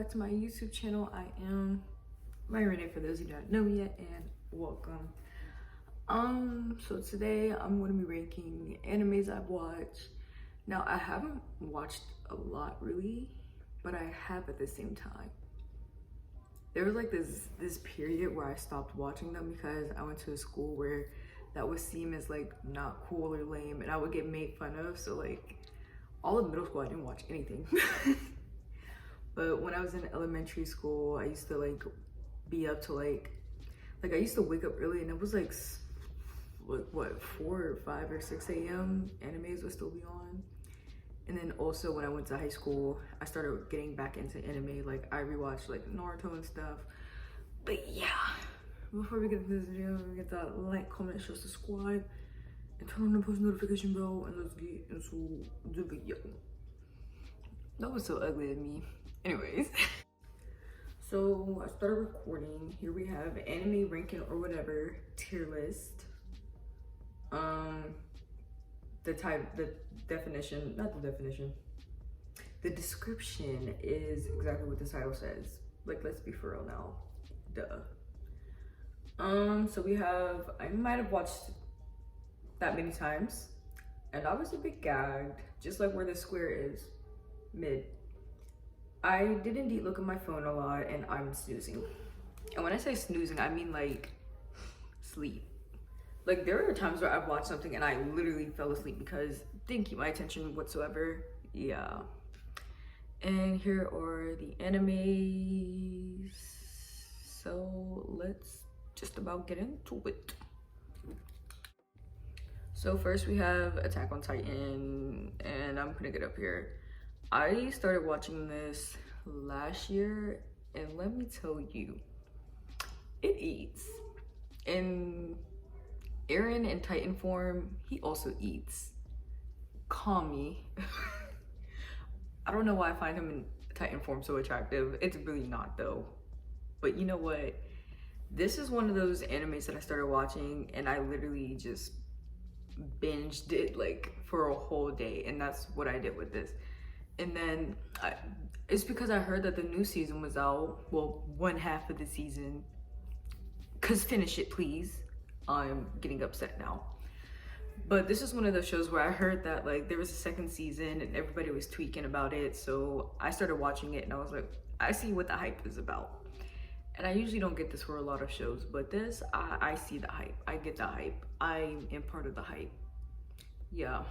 back to my YouTube channel. I am Renee for those who don't know me yet, and welcome. So today I'm going to be ranking animes I've watched. Now I haven't watched a lot really, but I have at the same time. There was like this period where I stopped watching them because I went to a school where that would seem as like not cool or lame, and I would get made fun of. So like all of middle school I didn't watch anything. But when I was in elementary school, I used to like be up to like I used to wake up early, and it was like what 4 or 5 or 6 a.m. animes would still be on. And then also when I went to high school, I started getting back into anime. Like I rewatched like Naruto and stuff. But yeah, before we get into this video, get that like, comment, share, subscribe, and turn on the post notification bell, and let's get into the video. That was so ugly of me. Anyways, so I started recording. Here we have anime ranking or whatever tier list. The description is exactly what the title says. Like, let's be for real now. Duh. So we have, I might have watched that many times, and I was a bit gagged, just like where the square is, mid. I did indeed look at my phone a lot, and I'm snoozing. And when I say snoozing, I mean like sleep. Like there are times where I've watched something and I literally fell asleep because it didn't keep my attention whatsoever. Yeah. And here are the animes. So let's just about get into it. So first we have Attack on Titan, and I'm putting it up here. I started watching this last year, and let me tell you, it eats. And Eren in Titan form, he also eats. Kami. I don't know why I find him in Titan form so attractive. It's really not though. But you know what? This is one of those animes that I started watching, and I literally just binged it like for a whole day, and that's what I did with this. And then it's because I heard that the new season was out. Well, one half of the season. Cause finish it, please. I'm getting upset now. But this is one of those shows where I heard that like there was a second season and everybody was tweaking about it. So I started watching it, and I was like, I see what the hype is about. And I usually don't get this for a lot of shows, but this, I see the hype. I get the hype. I am part of the hype. Yeah.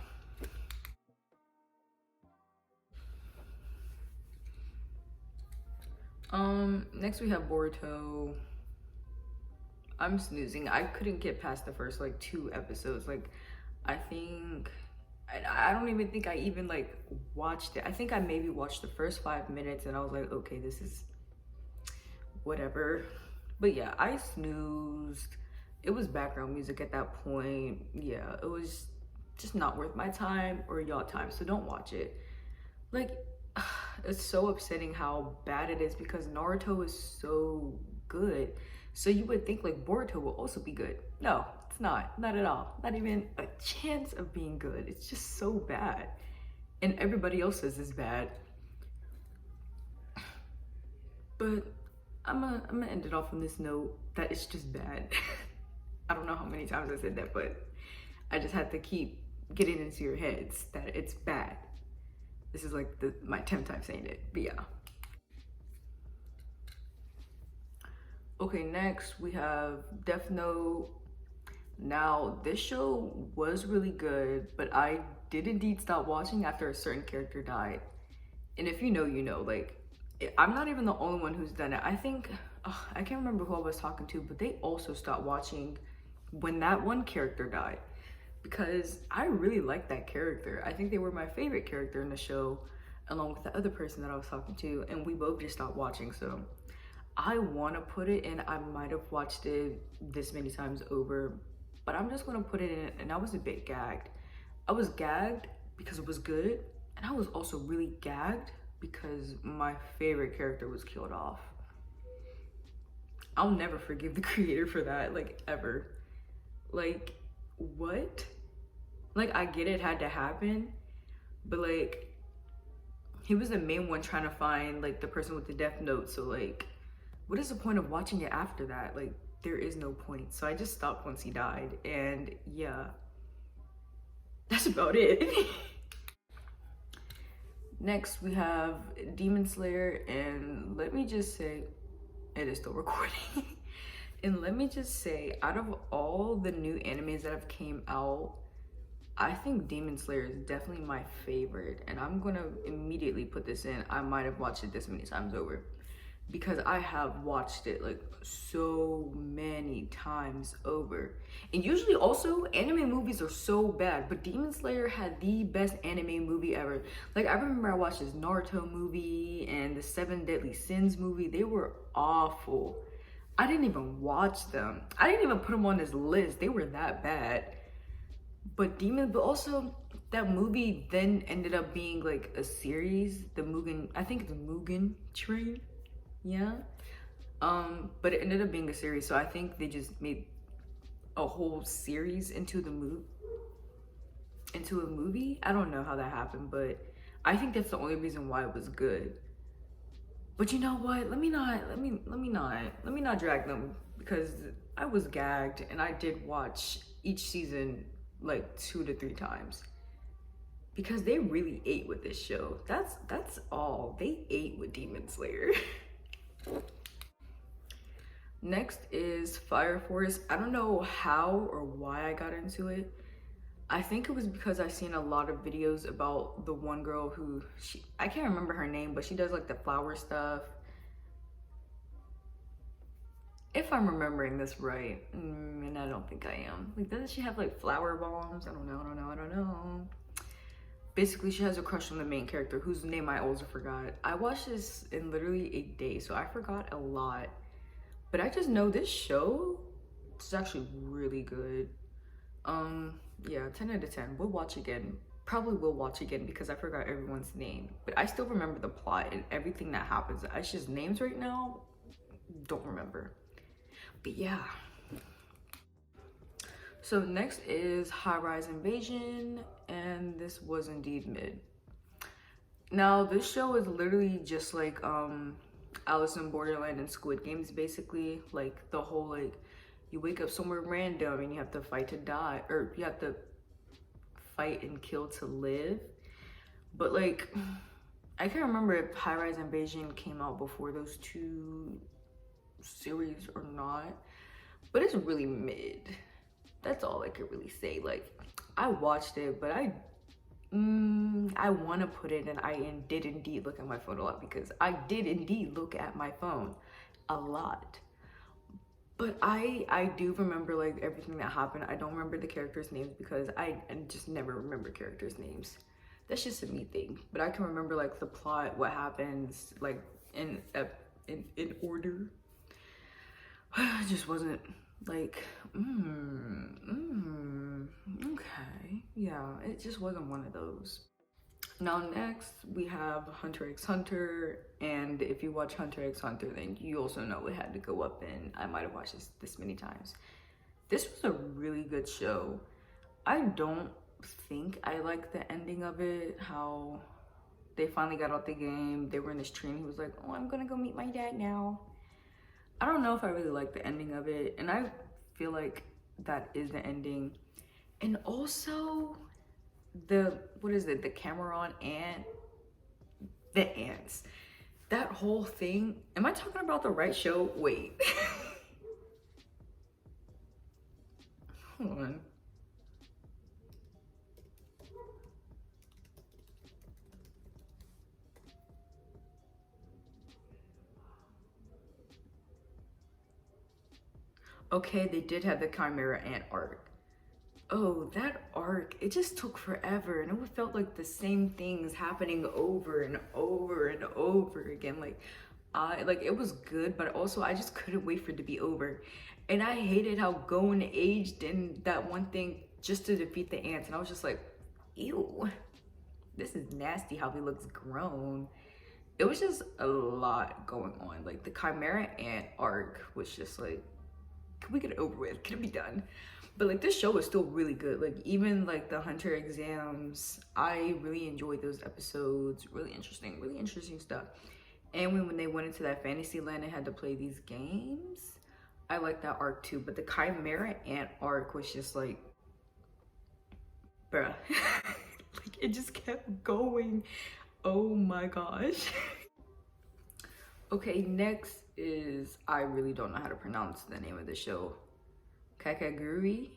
Next we have Boruto. I'm snoozing. I couldn't get past the first like 2 episodes. Like I don't even think I even like watched it. I think I maybe watched the first 5 minutes, and I was like, okay, this is whatever. But yeah, I snoozed. It was background music at that point. Yeah, it was just not worth my time or y'all time, so don't watch it. Like it's so upsetting how bad it is because Naruto is so good. So you would think like Boruto will also be good. No, it's not at all. Not even a chance of being good. It's just so bad. And everybody else says it's bad. But I'm gonna end it off on this note that it's just bad. I don't know how many times I said that, but I just had to keep getting into your heads that it's bad. This is like my 10th time saying it, but yeah. Okay, next we have Death Note. Now, this show was really good, but I did indeed stop watching after a certain character died. And if you know, you know. Like, I'm not even the only one who's done it. I think, I can't remember who I was talking to, but they also stopped watching when that one character died. Because I really liked that character. I think they were my favorite character in the show, along with the other person that I was talking to, and we both just stopped watching. So I want to put it in. I might have watched it this many times over, but I'm just going to put it in. And I was a bit gagged. I was gagged because it was good, and I was also really gagged because my favorite character was killed off. I'll never forgive the creator for that, like, ever. Like, what? Like, I get it had to happen, but like, he was the main one trying to find like the person with the death note. So like, what is the point of watching it after that? Like, there is no point. So I just stopped once he died, and yeah, that's about it. Next, we have Demon Slayer, and let me just say, it is still recording. And let me just say, out of all the new animes that have came out, I think Demon Slayer is definitely my favorite, and I'm gonna immediately put this in. I might have watched it this many times over, because I have watched it like so many times over. And usually also anime movies are so bad, but Demon Slayer had the best anime movie ever. Like, I remember I watched this Naruto movie and the Seven Deadly Sins movie. They were awful. I didn't even watch them. I didn't even put them on this list. They were that bad. But also that movie then ended up being like a series, the Mugen, I think it's Mugen Train. Yeah. But it ended up being a series, so I think they just made a whole series into a movie. I don't know how that happened, but I think that's the only reason why it was good. But you know what? Let me not drag them, because I was gagged and I did watch each season like 2 to 3 times. Because they really ate with this show. That's all. They ate with Demon Slayer. Next is Fire Force. I don't know how or why I got into it. I think it was because I seen a lot of videos about the one girl who, I can't remember her name, but she does like the flower stuff. If I'm remembering this right, and I don't think I am. Like, doesn't she have like flower bombs? I don't know. Basically, she has a crush on the main character, whose name I also forgot. I watched this in literally a day, so I forgot a lot. But I just know this show is actually really good. Yeah, 10 out of 10. We'll watch again. Probably will watch again because I forgot everyone's name. But I still remember the plot and everything that happens. It's just names right now, don't remember. But yeah. So next is High Rise Invasion, and this was indeed mid. Now this show is literally just like Alice in Borderland and Squid Games, basically. Like the whole, like, you wake up somewhere random and you have to fight to die, or you have to fight and kill to live. But like, I can't remember if High Rise Invasion came out before those 2 series or not, but it's really mid. That's all I could really say. Like, I watched it, but I want to put it, and I did indeed look at my phone a lot, because I did indeed look at my phone a lot. But I do remember like everything that happened. I don't remember the characters' names because I just never remember characters' names. That's just a me thing. But I can remember like the plot, what happens, like in order. I just wasn't like, okay, yeah, it just wasn't one of those. Now next we have Hunter x Hunter, and if you watch Hunter x Hunter, then you also know it had to go up, and I might have watched this many times. This was a really good show. I don't think I like the ending of it, how they finally got out the game, they were in this train, he was like, oh, I'm gonna go meet my dad now. I don't know if I really like the ending of it, and I feel like that is the ending. And also the Cameron ant, the ants, that whole thing. Am I talking about the right show? Wait. Hold on. Okay, they did have the Chimera Ant arc. Oh, that arc, it just took forever, and it felt like the same things happening over and over and over again. Like, it was good, but also I just couldn't wait for it to be over. And I hated how Gon aged in that one thing just to defeat the ants, and I was just like, ew, this is nasty how he looks grown. It was just a lot going on. Like, the Chimera Ant arc was just like, can we get it over with? Can it be done? But like this show is still really good. Like even like the Hunter exams, I really enjoyed those episodes. Really interesting stuff. And when they went into that fantasy land and had to play these games, I like that arc too. But the Chimera Ant arc was just like, bruh. Like it just kept going. Oh my gosh. Okay, next is, I really don't know how to pronounce the name of the show. Kakaguri?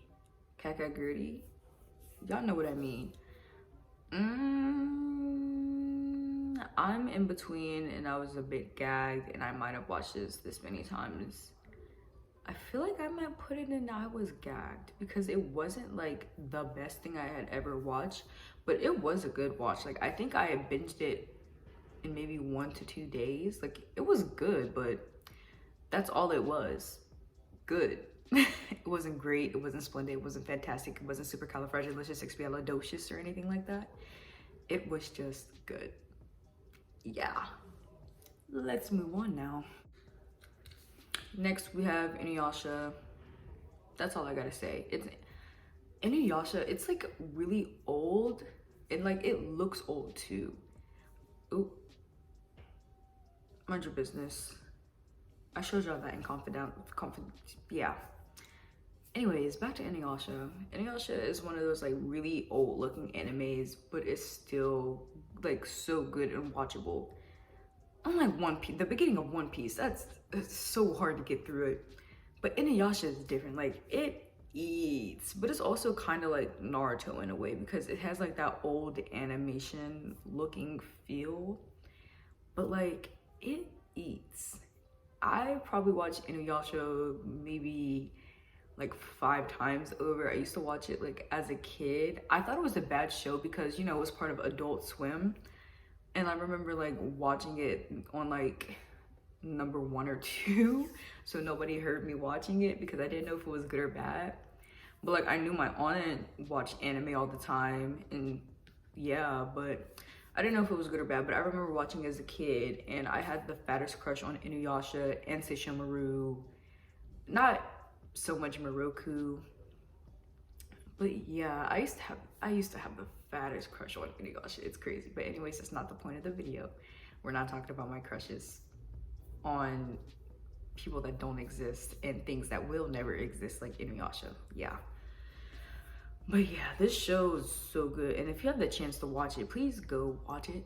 Y'all know what I mean. I'm in between and I was a bit gagged and I might have watched this many times. I feel like I might put it in I was gagged because it wasn't like the best thing I had ever watched, but it was a good watch. Like I think I had binged it in maybe 1 to 2 days. Like it was good, but that's all it was. Good. It wasn't great, it wasn't splendid, it wasn't fantastic, it wasn't supercalifragilisticexpialidocious or anything like that. It was just good. Yeah. Let's move on now. Next we have Inuyasha. That's all I gotta say. It's Inuyasha, it's like really old and like it looks old too. Ooh. Mind your business. I showed y'all that in confidence. Yeah. Anyways, back to Inuyasha. Inuyasha is one of those like really old looking animes, but it's still like so good and watchable. Unlike One Piece, the beginning of One Piece, it's so hard to get through it. But Inuyasha is different. Like it eats, but it's also kind of like Naruto in a way because it has like that old animation looking feel, but like it eats. I probably watched Inuyasha maybe like 5 times over. I used to watch it like as a kid. I thought it was a bad show because, you know, it was part of Adult Swim. And I remember like watching it on like number 1 or 2. So nobody heard me watching it because I didn't know if it was good or bad. But like I knew my aunt watched anime all the time and yeah, but I didn't know if it was good or bad, but I remember watching as a kid and I had the fattest crush on Inuyasha and Seishomaru. Not so much Moroku, but yeah, I used to have the fattest crush on Inuyasha. It's crazy, but anyways, that's not the point of the video. We're not talking about my crushes on people that don't exist and things that will never exist like Inuyasha. Yeah. But yeah, this show is so good. And if you have the chance to watch it, please go watch it.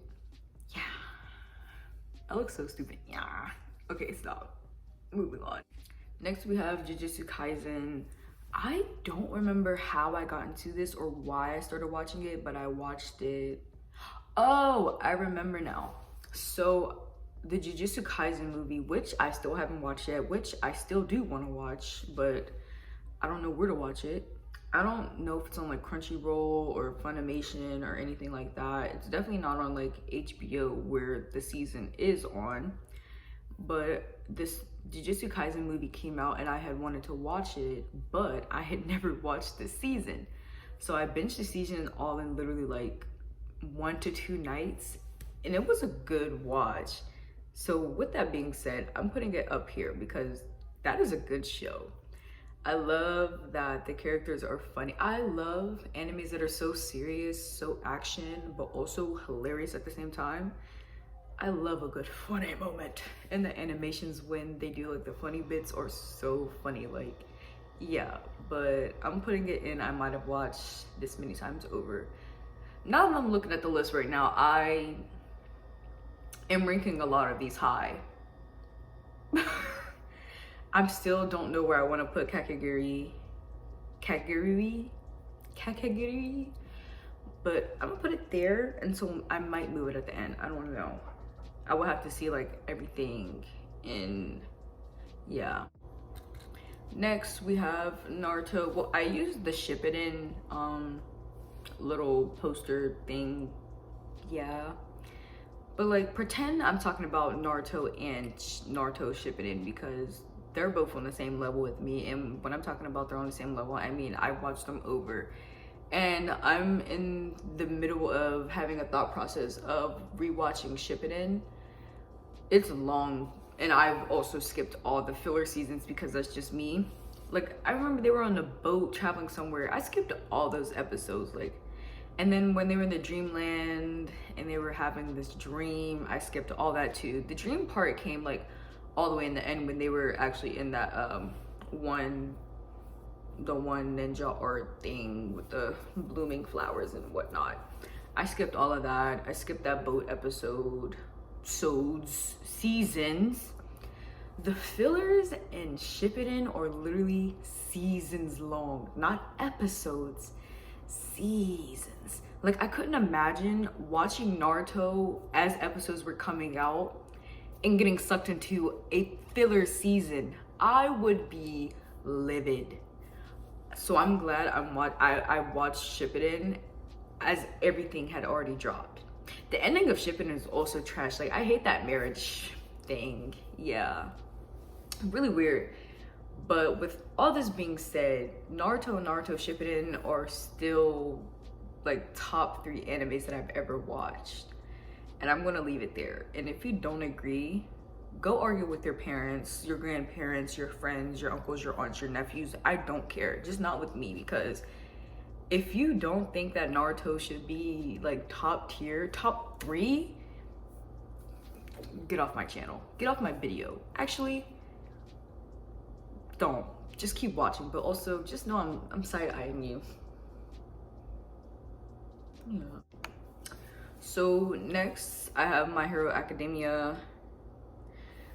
Yeah. I look so stupid. Yeah. Okay, stop. Moving on. Next we have Jujutsu Kaisen. I don't remember how I got into this or why I started watching it, but I watched it. Oh, I remember now. So the Jujutsu Kaisen movie, which I still haven't watched yet, which I still do want to watch, but I don't know where to watch it. I don't know if it's on like Crunchyroll or Funimation or anything like that. It's definitely not on like HBO where the season is on. But this Jujutsu Kaisen movie came out and I had wanted to watch it, but I had never watched the season. So I binged the season all in literally like 1 to 2 nights, and it was a good watch. So with that being said, I'm putting it up here because that is a good show. I love that the characters are funny. I love animes that are so serious, so action, but also hilarious at the same time. I love a good funny moment. And the animations when they do like the funny bits are so funny. Like, yeah, but I'm putting it in I might have watched this many times over. Now that I'm looking at the list right now, I am ranking a lot of these high. I still don't know where I want to put Kakaguri, but I'm gonna put it there, and so I might move it at the end. I don't know. I will have to see like everything in, yeah. Next we have Naruto. Well, I used the Ship It In little poster thing, yeah. But like pretend I'm talking about Naruto and Naruto Ship It In because they're both on the same level with me, and when I'm talking about they're on the same level, I mean I watched them over, and I'm in the middle of having a thought process of rewatching Ship It In. It's long, and I've also skipped all the filler seasons because that's just me. Like, I remember they were on the boat traveling somewhere. I skipped all those episodes, like, and then when they were in the dreamland and they were having this dream, I skipped all that too. The dream part came like all the way in the end when they were actually in that one ninja art thing with the blooming flowers and whatnot. I skipped all of that. I skipped that boat episode, seasons. The fillers in Shippuden are literally seasons long, not episodes, seasons. Like, I couldn't imagine watching Naruto as episodes were coming out and getting sucked into a filler season. I would be livid. So I'm glad I watched Shippuden as everything had already dropped. The ending of Shippuden is also trash. Like, I hate that marriage thing. Yeah, really weird. But with all this being said, Naruto and Naruto Shippuden are still like top 3 animes that I've ever watched. And I'm gonna leave it there. And if you don't agree, go argue with your parents, your grandparents, your friends, your uncles, your aunts, your nephews. I don't care, just not with me, because if you don't think that Naruto should be like top tier, top 3, get off my channel, get off my video. Actually, don't. Just keep watching, but also just know I'm side-eyeing you. Yeah. So next I have My Hero Academia.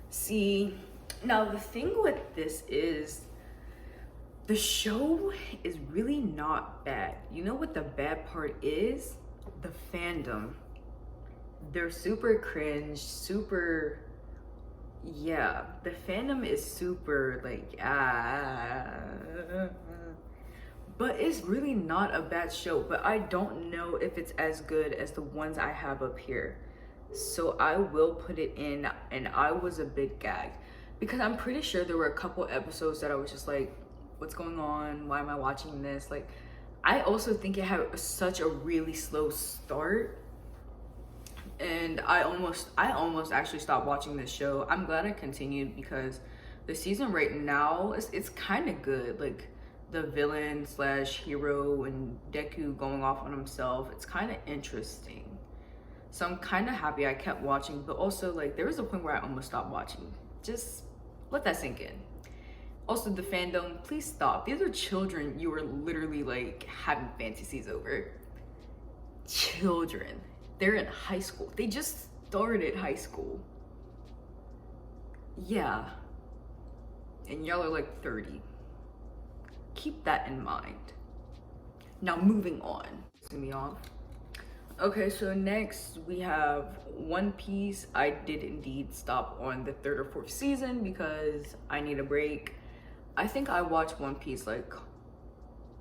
See, now the thing with this is the show is really not bad. You know what the bad part is? The fandom. They're super cringe, super, yeah, the fandom is super like, but it's really not a bad show. But I don't know if it's as good as the ones I have up here, so I will put it in. And I was a bit gagged because I'm pretty sure there were a couple episodes that I was just like, what's going on? Why am I watching this? Like, I also think it had such a really slow start, and I almost actually stopped watching this show. I'm glad I continued because the season right now it's kind of good. Like, the villain slash hero and Deku going off on himself, it's kind of interesting. So I'm kind of happy I kept watching, but also like there was a point where I almost stopped watching. Just let that sink in. Also, the fandom, please stop. These are children you are literally like having fantasies over. Children. They're in high school. They just started high school. Yeah. And y'all are like 30. Keep that in mind. Now moving on. See me off. Okay, so next we have One Piece. I did indeed stop on the 3rd or 4th season because I need a break. I think I watch One Piece like,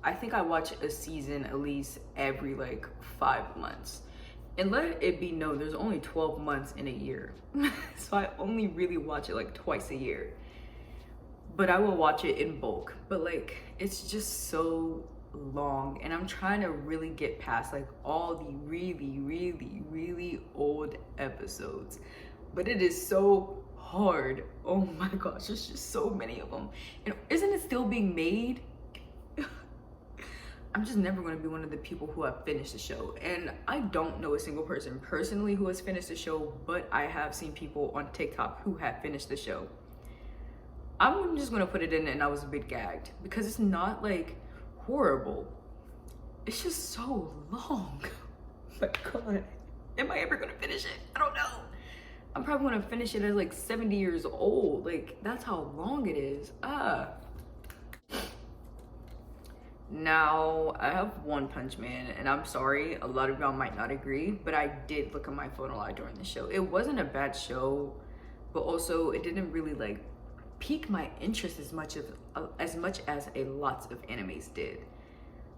I think I watch a season at least every like 5 months. And let it be known, there's only 12 months in a year. So I only really watch it like twice a year. But I will watch it in bulk. But like, it's just so long. And I'm trying to really get past like all the really old episodes. But it is so hard. Oh my gosh, there's just so many of them. And isn't it still being made? I'm just never going to be one of the people who have finished the show. And I don't know a single person personally who has finished the show, but I have seen people on TikTok who have finished the show. I'm just going to put it in, and I was a bit gagged because it's not like horrible. It's just so long. My God, am I ever going to finish it? I don't know. I'm probably going to finish it at like 70 years old. Like, that's how long it is. Now, I have One Punch Man, and I'm sorry, a lot of y'all might not agree, but I did look at my phone a lot during the show. It wasn't a bad show, but also it didn't really like pique my interest as much as a lots of animes did.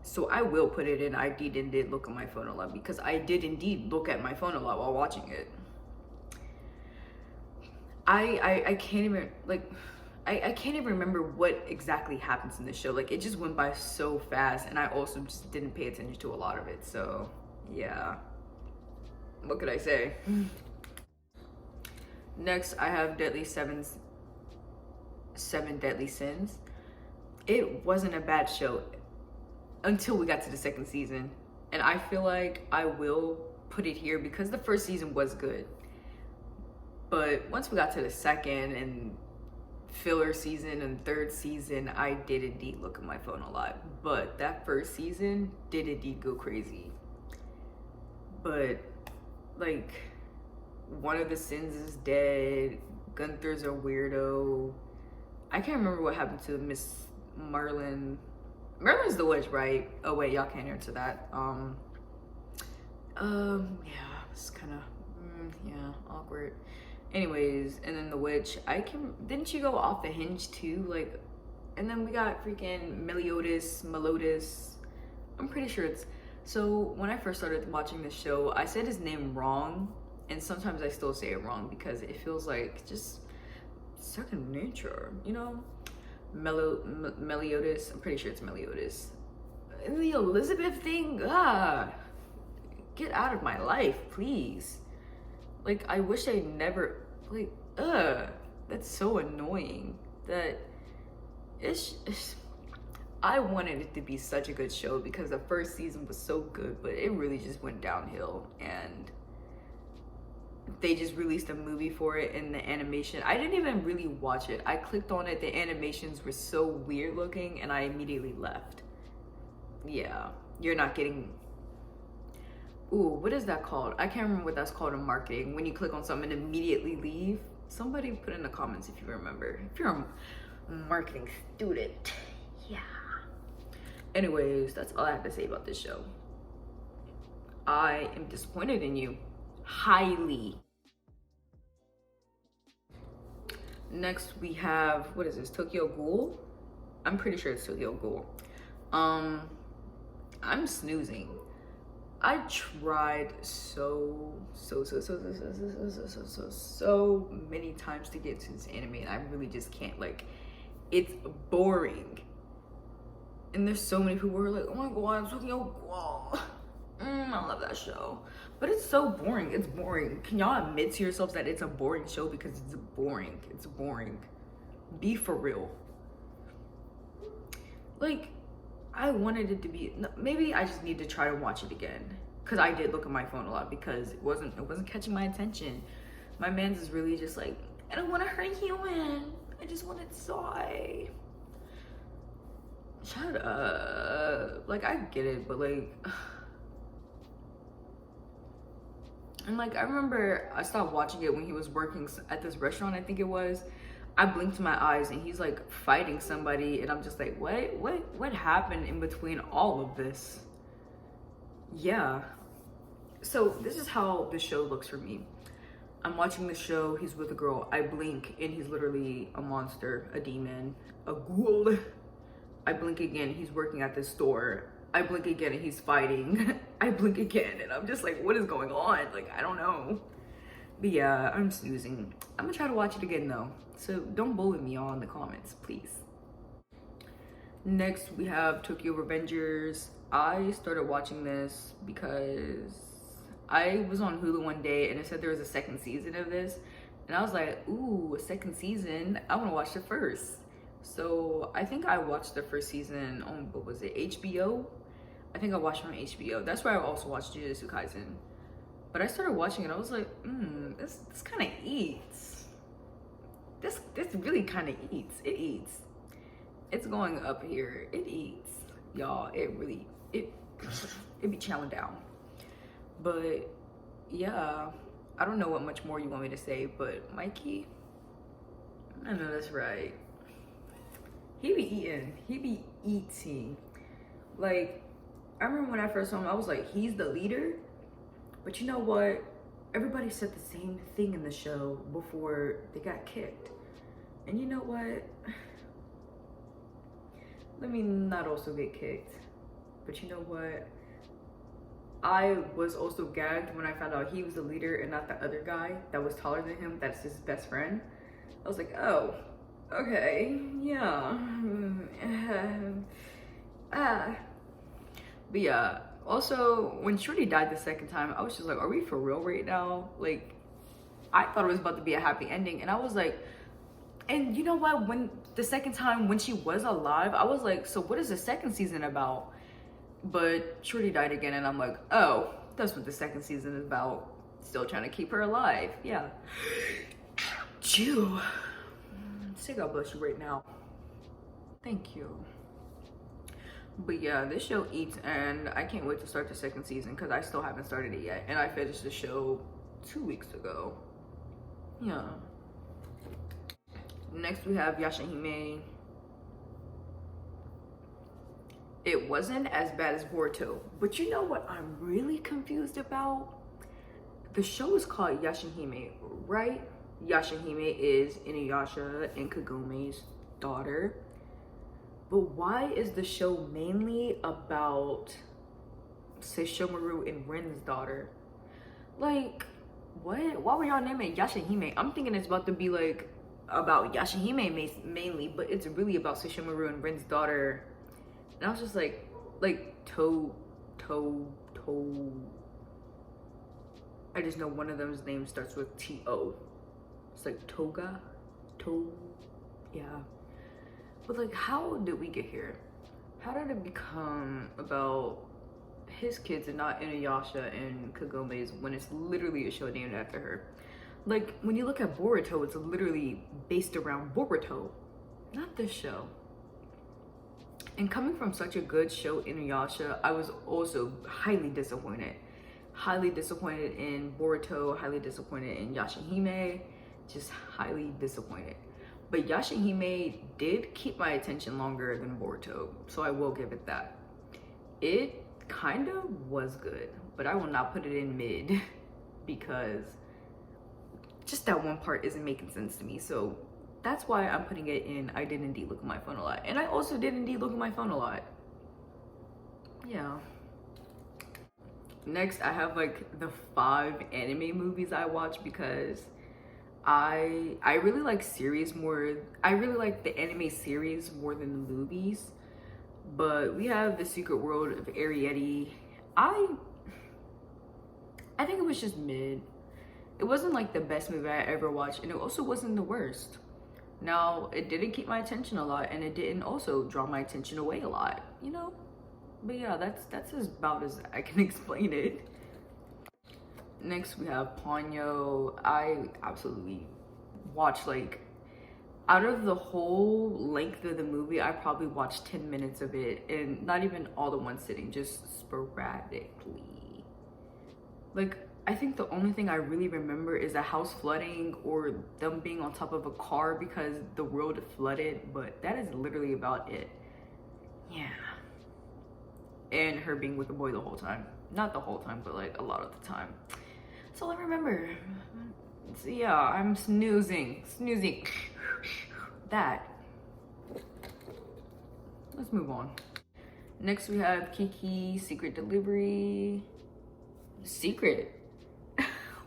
So I will put it in. I did look at my phone a lot because I did indeed look at my phone a lot while watching it. I can't even like, I can't even remember what exactly happens in the show. Like, it just went by so fast, and I also just didn't pay attention to a lot of it. So yeah, what could I say? Next I have Seven Deadly Sins. it wasn't a bad show until we got to the second season. And I feel like I will put it here because the first season was good. But once we got to the second and filler season and third season, I did indeed look at my phone a lot. But that first season did indeed go crazy. But like, one of the Sins is dead. Gunther's a weirdo. I can't remember what happened to Miss Marlin. Merlin's the witch, right? Oh wait, y'all can't answer that. Yeah, it's kind of, yeah, awkward. Anyways, and then the witch, didn't she go off the hinge too? Like, and then we got freaking Meliodas. I'm pretty sure it's, so when I first started watching this show, I said his name wrong, and sometimes I still say it wrong because it feels like just second nature, you know? Meliodas, I'm pretty sure it's Meliodas. And the Elizabeth thing, get out of my life, please. Like, I wish I never, like, that's so annoying that I wanted it to be such a good show because the first season was so good, but it really just went downhill, and they just released a movie for it, and the animation, I didn't even really watch it. I clicked on it, the animations were so weird looking, and I immediately left. Yeah, you're not getting, ooh, what is that called? I can't remember what that's called in marketing. When you click on something and immediately leave. Somebody put in the comments if you remember. If you're a marketing student, yeah. Anyways, that's all I have to say about this show. I am disappointed in you. Highly. Next we have, what is this, Tokyo Ghoul? I'm pretty sure it's Tokyo Ghoul. I'm snoozing. I tried so many times to get to this anime, and I really just can't. Like, it's boring. And there's so many people who are like, oh my god, Tokyo Ghoul. I love that show. But it's so boring. It's boring. Can y'all admit to yourselves that it's a boring show? Because it's boring. It's boring. Be for real. Like, I wanted it to be, maybe I just need to try to watch it again. Because I did look at my phone a lot because it wasn't catching my attention. My man's is really just like, I don't want to hurt human. I just want to sigh. Shut up. Like, I get it, but like, and like, I remember I stopped watching it when he was working at this restaurant, I think it was. I blinked my eyes and he's like fighting somebody, and I'm just like, what happened in between all of this? Yeah. So this is how the show looks for me. I'm watching the show, he's with a girl, I blink and he's literally a monster, a demon, a ghoul. I blink again, he's working at this store. I blink again and he's fighting. I blink again and I'm just like, what is going on? Like, I don't know. But yeah, I'm snoozing. I'm gonna try to watch it again though. So don't bully me all in the comments, please. Next we have Tokyo Revengers. I started watching this because I was on Hulu one day and it said there was a second season of this. And I was like, ooh, a second season. I wanna watch the first. So I think I watched the first season on, what was it, HBO? I think I watched it on HBO. That's where I also watched Jujutsu Kaisen. But I started watching it, I was like, this kind of eats. This really kind of eats. It eats. It's going up here. It eats. Y'all, it be chowing down. But yeah, I don't know what much more you want me to say, but Mikey, I know that's right. He be eating. He be eating. Like, I remember when I first saw him, I was like, he's the leader? But you know what? Everybody said the same thing in the show before they got kicked. And you know what? Let me not also get kicked. But you know what? I was also gagged when I found out he was the leader and not the other guy that was taller than him. That's his best friend. I was like, oh, okay, yeah. But yeah, also, when Shorty died the second time, I was just like, are we for real right now? Like, I thought it was about to be a happy ending. And I was like, And you know what? When the second time when she was alive, I was like, so what is the second season about? But Shorty died again, and I'm like, oh, that's what the second season is about. Still trying to keep her alive. Yeah. Chew. Say God bless you right now. Thank you. But yeah, this show eats, and I can't wait to start the second season because I still haven't started it yet. And I finished the show 2 weeks ago. Yeah. Next we have Yashahime. It wasn't as bad as Boruto, but you know what I'm really confused about? The show is called Yashahime, right? Yashahime is Inuyasha and Kagome's daughter. But why is the show mainly about Seishomaru and Ren's daughter? Like, what? Why would y'all name it Yashahime? I'm thinking it's about to be like about Yashahime mainly, but it's really about Seishomaru and Ren's daughter. And I was just like I just know one of them's name starts with T-O. It's like Toga? Yeah. But like, how did we get here? How did it become about his kids and not Inuyasha and Kagome's when it's literally a show named after her? Like, when you look at Boruto, it's literally based around Boruto, not this show. And coming from such a good show, Inuyasha, I was also highly disappointed. Highly disappointed in Boruto, highly disappointed in Yashahime, just highly disappointed. But Yashahime did keep my attention longer than Boruto, so I will give it that. It kind of was good, but I will not put it in mid because just that one part isn't making sense to me. So that's why I'm putting it in I did indeed look at my phone a lot. And I also did indeed look at my phone a lot. Yeah. Next, I have like the 5 anime movies I watch because I really like series more. I really like the anime series more than the movies. But we have The Secret World of Arrietty. I think it was just mid. It wasn't like the best movie I ever watched, and it also wasn't the worst. Now, it didn't keep my attention a lot, and it didn't also draw my attention away a lot, you know? But yeah, that's about as I can explain it. Next, we have Ponyo. I absolutely watched, like, out of the whole length of the movie, I probably watched 10 minutes of it, and not even all the one sitting, just sporadically. Like, I think the only thing I really remember is the house flooding or them being on top of a car because the world flooded, but that is literally about it. Yeah. And her being with the boy the whole time. Not the whole time, but like a lot of the time. That's all I remember. So yeah, I'm snoozing. That. Let's move on. Next we have Kiki Secret Delivery. Secret?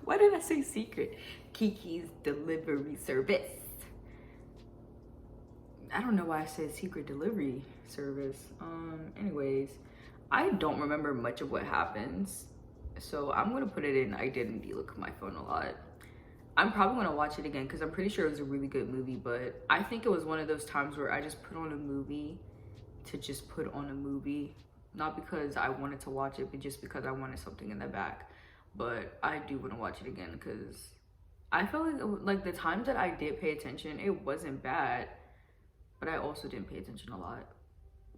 Why did I say secret? Kiki's Delivery Service. I don't know why I said secret delivery service. Anyways, I don't remember much of what happens. So I'm gonna put it in I did indeed look at my phone a lot. I'm probably gonna watch it again because I'm pretty sure it was a really good movie, but I think it was one of those times where I just put on a movie to just put on a movie. Not because I wanted to watch it, but just because I wanted something in the back. But I do want to watch it again because I felt like the times that I did pay attention, it wasn't bad, but I also didn't pay attention a lot.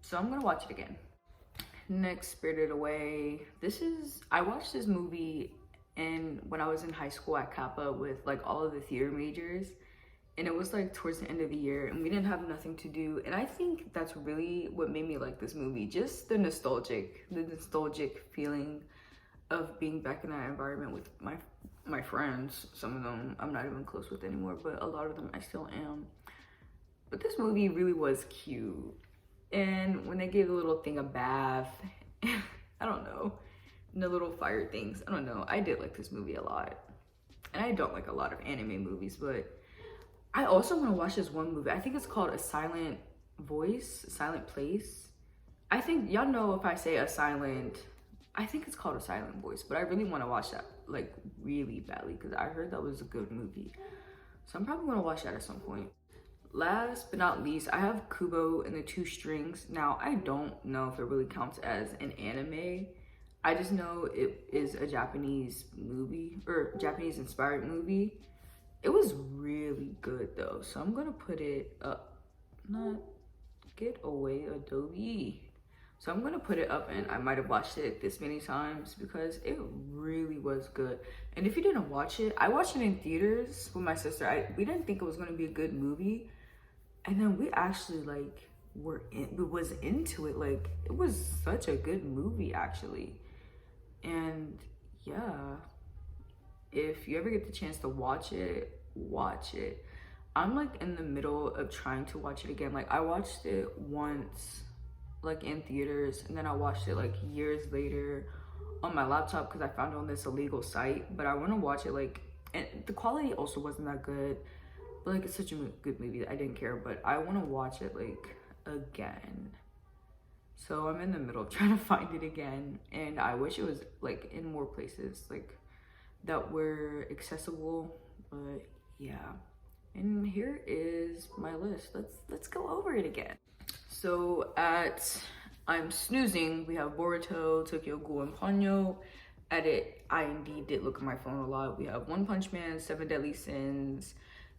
So I'm gonna watch it again. Next, Spirited Away. I watched this movie when I was in high school at Kappa with like all of the theater majors, and it was like towards the end of the year and we didn't have nothing to do, and I think that's really what made me like this movie. Just the nostalgic feeling of being back in that environment with my friends. Some of them I'm not even close with anymore, but a lot of them I still am. But this movie really was cute. And when they gave the little thing a bath, I don't know, and the little fire things, I don't know, I did like this movie a lot. And I don't like a lot of anime movies, but I also want to watch this one movie. I think it's called A Silent Voice, A Silent Place. I think y'all know if I say I think it's called A Silent Voice, but I really want to watch that like really badly because I heard that was a good movie. So I'm probably going to watch that at some point. last but not least, I have Kubo and the Two Strings. Now, I don't know if it really counts as an anime. I just know it is a Japanese movie, or Japanese inspired movie. It was really good though, so I'm gonna put it up. Not get away, Adobe. So I'm gonna put it up, and I might have watched it this many times because it really was good. And if you didn't watch it, I watched it in theaters with my sister. We didn't think it was gonna be a good movie, and then we actually like was into it. Like, it was such a good movie actually. And yeah, if you ever get the chance to watch it, watch it. I'm like in the middle of trying to watch it again. Like, I watched it once like in theaters, and then I watched it like years later on my laptop because I found it on this illegal site. But I want to watch it, like, and the quality also wasn't that good, but like, it's such a good movie that I didn't care. But I want to watch it like again. So I'm in the middle trying to find it again, and I wish it was like in more places like that were accessible. But yeah, and here is my list. Let's go over it again. So at I'm snoozing, we have Boruto, Tokyo Ghoul, and Ponyo. Edit, IND did look at my phone a lot. We have One Punch Man, Seven Deadly Sins,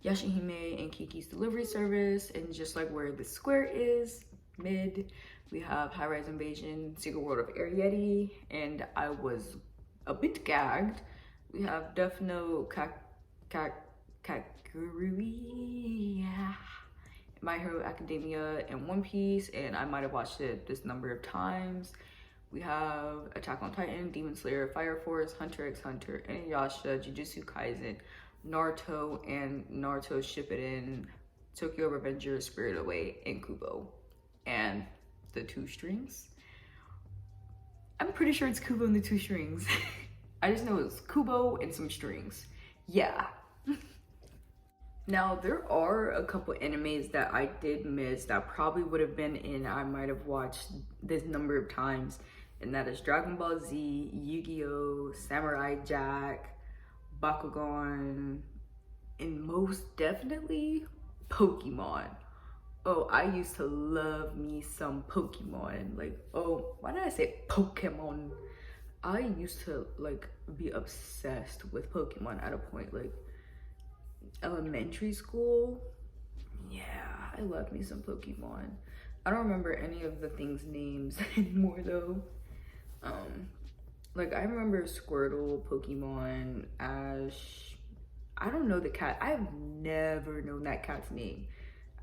Yashahime, and Kiki's Delivery Service. And just like where the square is, mid, we have High Rise Invasion, Secret World of Air Yeti, and I was a bit gagged. We have Death Note, Kakegurui, yeah, My Hero Academia, and One Piece, and I might have watched it this number of times. We have Attack on Titan, Demon Slayer, Fire Force, Hunter x Hunter, Inuyasha, Jujutsu Kaisen, Naruto, and Naruto Shippuden, Tokyo Revenger, Spirited Away, and Kubo. And the Two Strings. I'm pretty sure it's Kubo and the Two Strings. I just know it's Kubo and some strings. Yeah. Now, there are a couple animes that I did miss that probably would have been in, I might have watched this number of times, and that is Dragon Ball Z, Yu-Gi-Oh!, Samurai Jack, Bakugan, and most definitely Pokemon. Oh, I used to love me some Pokemon. Like, oh, why did I say Pokemon? I used to like be obsessed with Pokemon at a point, like elementary school. Yeah, I love me some Pokemon. I don't remember any of the things' names anymore though. Like, I remember Squirtle, Pokemon, Ash. I don't know the cat. I've never known that cat's name.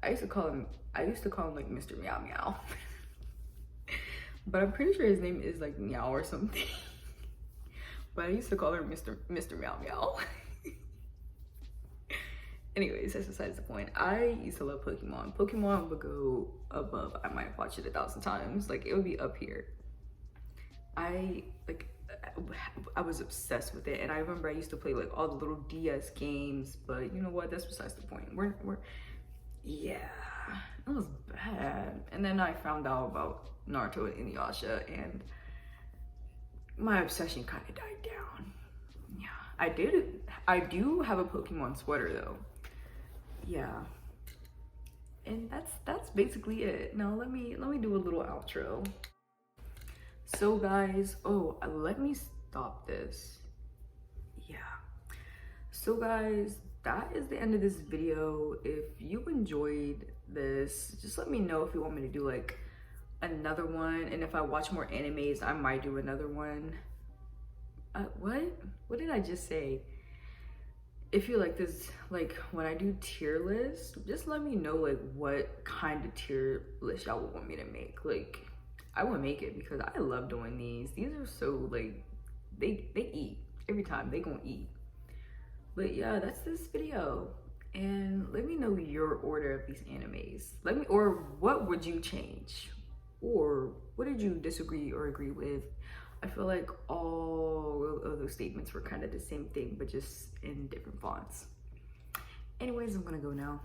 I used to call him like Mr. Meow Meow. But I'm pretty sure his name is like Meow or something. But I used to call her Mr. Meow Meow. Anyways, that's besides the point. I used to love Pokemon. Pokemon would go above. I might watch it 1,000 times. Like, it would be up here. I was obsessed with it, and I remember I used to play like all the little DS games. But you know what? That's besides the point. Yeah, it was bad. And then I found out about Naruto and Inuyasha, and my obsession kind of died down. Yeah, I do have a Pokemon sweater though. Yeah, and that's basically it. Now let me do a little outro. So guys, oh, let me stop this. Yeah, so guys, that is the end of this video. If you enjoyed this, just let me know if you want me to do like another one, and if I watch more animes, I might do another one. What did I just say? If you like this, like when I do tier lists, just let me know like what kind of tier list y'all would want me to make. Like, I will make it because I love doing these. These are so like, they eat every time. They gonna eat. But yeah, that's this video. And let me know your order of these animes. Or what would you change? Or what did you disagree or agree with? I feel like all of those statements were kind of the same thing, but just in different fonts. Anyways, I'm gonna go now.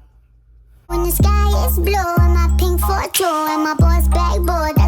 When the sky is blue and my pink 4-2 and my boys backboard.